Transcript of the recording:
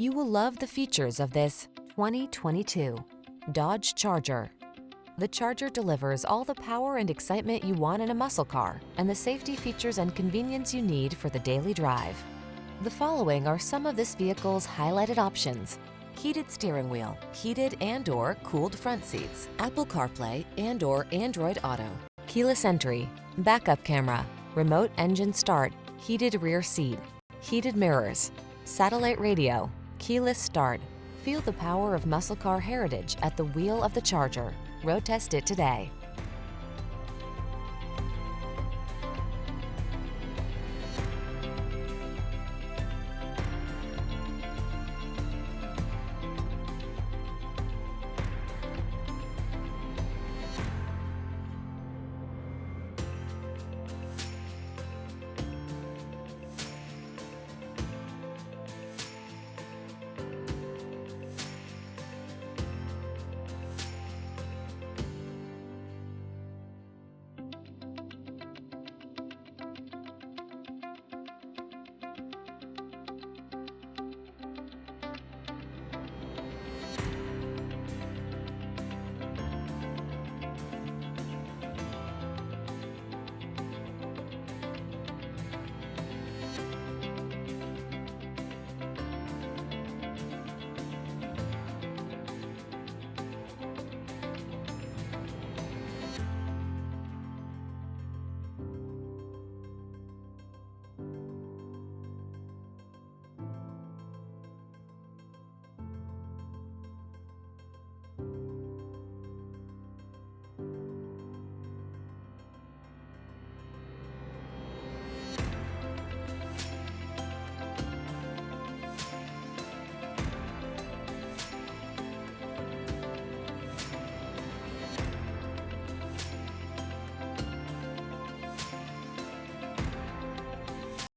You will love the features of this 2022 Dodge Charger. The Charger delivers all the power and excitement you want in a muscle car and the safety features and convenience you need for the daily drive. The following are some of this vehicle's highlighted options: heated steering wheel, heated and/or cooled front seats, Apple CarPlay and/or Android Auto, keyless entry, backup camera, remote engine start, heated rear seat, heated mirrors, satellite radio, keyless start. Feel the power of muscle car heritage at the wheel of the Charger. Road test it today.